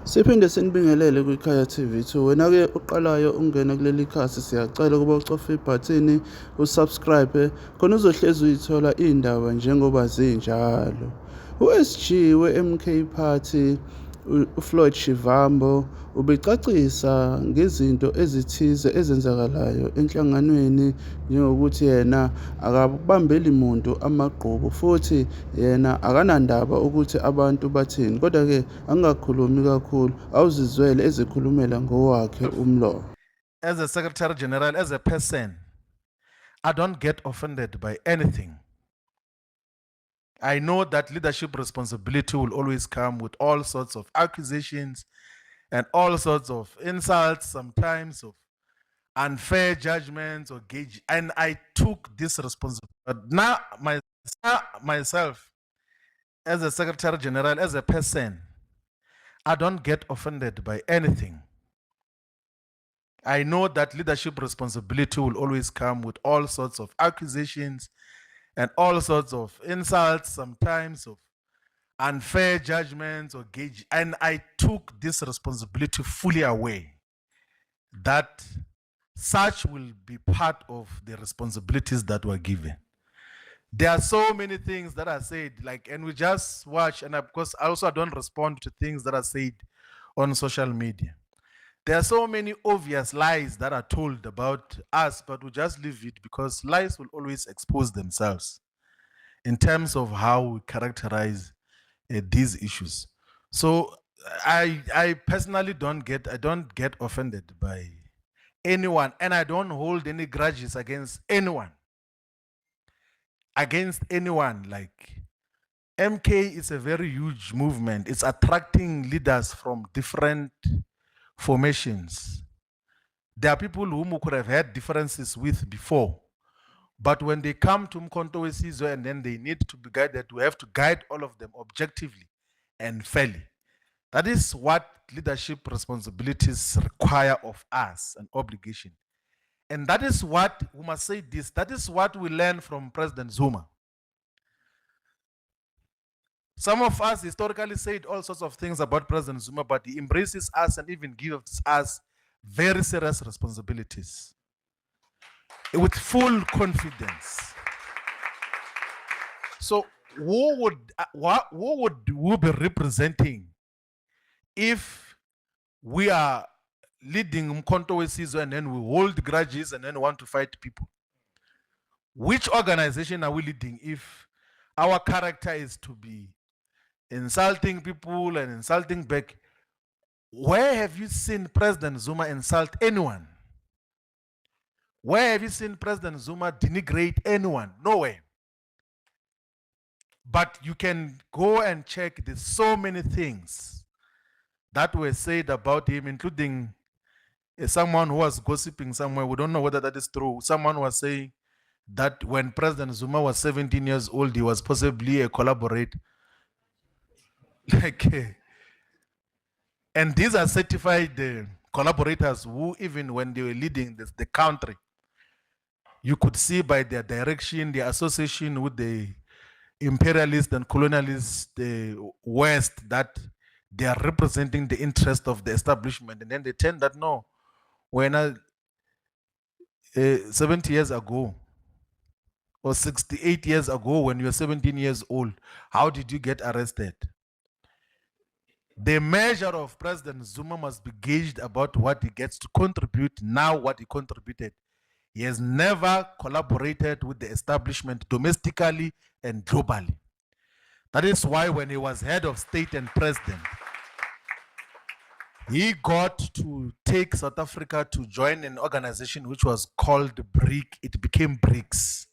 Siphinde sinibingelele kwikhaya TV2. Wena-ke uqalayo ungena kuleli khasi, siyacela ukuba ucofe ibhathini usubscribe khona uzohlezi uyithola iy'ndaba njengoba zinjalo. U-SG we-MK Party uFloyd Shivambu ubecacisa ngezinto ezithize ezenzakalayo enhlanganweni njengokuthi yena akabambeli muntu amaqgubu futhi yena akanandaba ukuthi abantu bathini, kodwa-ke angakhulumi kakhulu, awuzizwele ezikhulumela ngowakhe umlomo. As a Secretary General, as a person, I don't get offended by anything. I know that leadership responsibility will always come with all sorts of accusations and all sorts of insults, sometimes of unfair judgments or gauge. And I took this responsibility. But now myself, as a Secretary General, as a person, I don't get offended by anything. I know that leadership responsibility will always come with all sorts of accusations and all sorts of insults, sometimes of unfair judgments or gauge. And I took this responsibility fully aware that such will be part of the responsibilities that were given. There are so many things that are said, and we just watch, and of course, I don't respond to things that are said on social media. There are so many obvious lies that are told about us, but we just leave it because lies will always expose themselves in terms of how we characterize these issues. So I personally don't get offended by anyone, and I don't hold any grudges against anyone. Like MK is a very huge movement. It's attracting leaders from different formations. There are people whom we could have had differences with before, but when they come to Umkhonto Wesizwe and then they need to be guided, we have to guide all of them objectively and fairly. That is what leadership responsibilities require of us, an obligation. And that is what, we must say this, that is what we learn from President Zuma. Some of us historically said all sorts of things about President Zuma, but he embraces us and even gives us very serious responsibilities with full confidence. So who would we be representing if we are leading Umkhonto Wesizwe and then we hold grudges and then want to fight people? Which organization are we leading if our character is to be insulting people and insulting back? Where have you seen President Zuma insult anyone? Where have you seen President Zuma denigrate anyone? Nowhere. But you can go and check. There's so many things that were said about him, including someone who was gossiping somewhere. We don't know whether that is true. Someone was saying that when President Zuma was 17 years old, he was possibly a collaborator. And these are certified collaborators who, even when they were leading the country, you could see by their direction, their association with the imperialist and colonialist West, that they are representing the interest of the establishment. And then they tend that, no, when 70 years ago or 68 years ago, when you were 17 years old, how did you get arrested? The measure of President Zuma must be gauged about what he gets to contribute now, what he contributed. He has never collaborated with the establishment domestically and globally. That is why when he was head of state and president, he got to take South Africa to join an organization which was called BRIC. It became BRICS,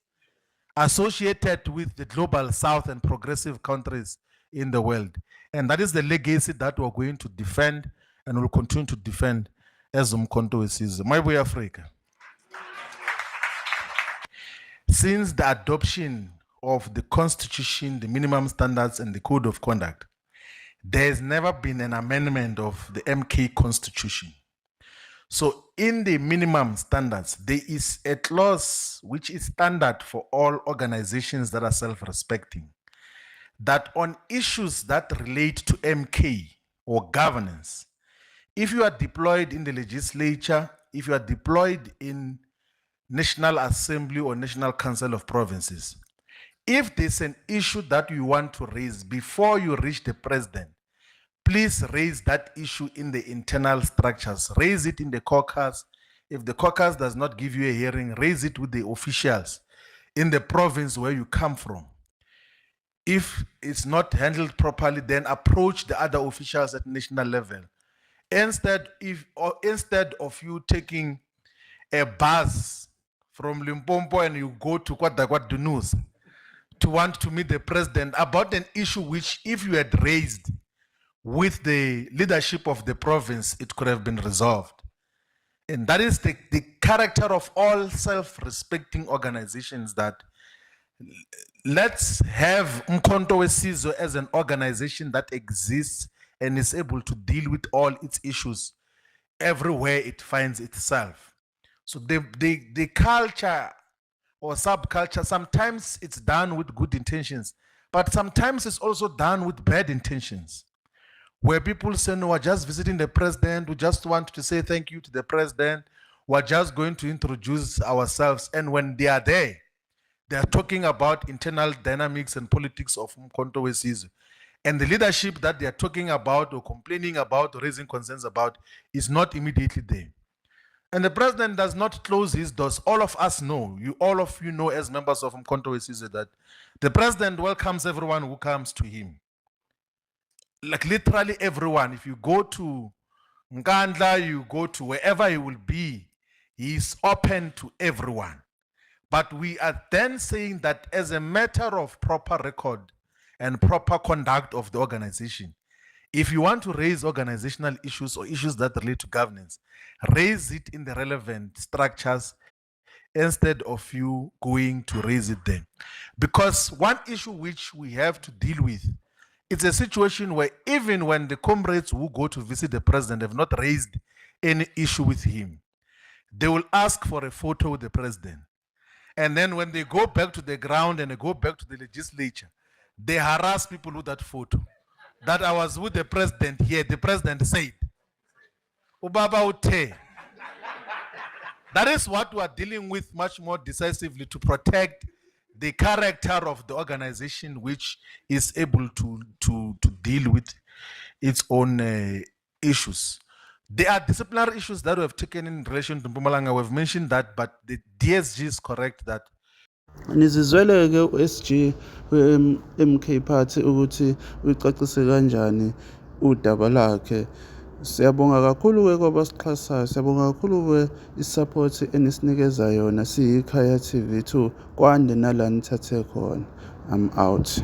associated with the global south and progressive countries in the world. And that is the legacy that we're going to defend and will continue to defend as Umkhonto Wesizwe. My boy Africa. Since the adoption of the Constitution, the minimum standards, and the Code of Conduct, there has never been an amendment of the MK Constitution. So in the minimum standards, there is a clause which is standard for all organizations that are self-respecting, that on issues that relate to MK, or governance. If you are deployed in the legislature, if you are deployed in National Assembly or National Council of Provinces, if there's an issue that you want to raise before you reach the president, please raise that issue in the internal structures. Raise it in the caucus. If the caucus does not give you a hearing, raise it with the officials in the province where you come from. If it's not handled properly, then approach the other officials at national level. Instead of you taking a bus from Limpopo and you go to Dunus to want to meet the president about an issue which, if you had raised with the leadership of the province, it could have been resolved. And that is the character of all self-respecting organizations, that let's have Umkhonto Wesizwe as an organization that exists and is able to deal with all its issues everywhere it finds itself. So the culture or subculture, sometimes it's done with good intentions, but sometimes it's also done with bad intentions, where people say, no, we're just visiting the president, we just want to say thank you to the president, we're just going to introduce ourselves. And when they are there, they are talking about internal dynamics and politics of Umkhonto Wesizwe. And the leadership that they are talking about or complaining about or raising concerns about is not immediately there. And the president does not close his doors. All of us know, all of you know as members of Umkhonto Wesizwe, that the president welcomes everyone who comes to him. Like literally everyone. If you go to Nkandla, you go to wherever he will be, he is open to everyone. But we are then saying that as a matter of proper record and proper conduct of the organization, if you want to raise organizational issues or issues that relate to governance, raise it in the relevant structures instead of you going to raise it there. Because one issue which we have to deal with, it's a situation where even when the comrades who go to visit the president have not raised any issue with him, they will ask for a photo with the president. And then when they go back to the ground and they go back to the legislature, they harass people with that photo. That I was with the president here, the president said, Ubaba Uthi. That is what we are dealing with much more decisively, to protect the character of the organization, which is able to deal with its own issues. There are disciplinary issues that we have taken in relation to Mpumalanga. We've mentioned that, but the DSG is correct that Nizizwele-ke u-SG we-MK Party ukuthi uyicacise kanjani udaba lakhe. Siyabonga kakhulu-ke kwabasixhasayo, siyabonga kakhulu-ke i-support enisinikeza yona siyikhaya TV 2, kwande nala nithathe khona. I'm out.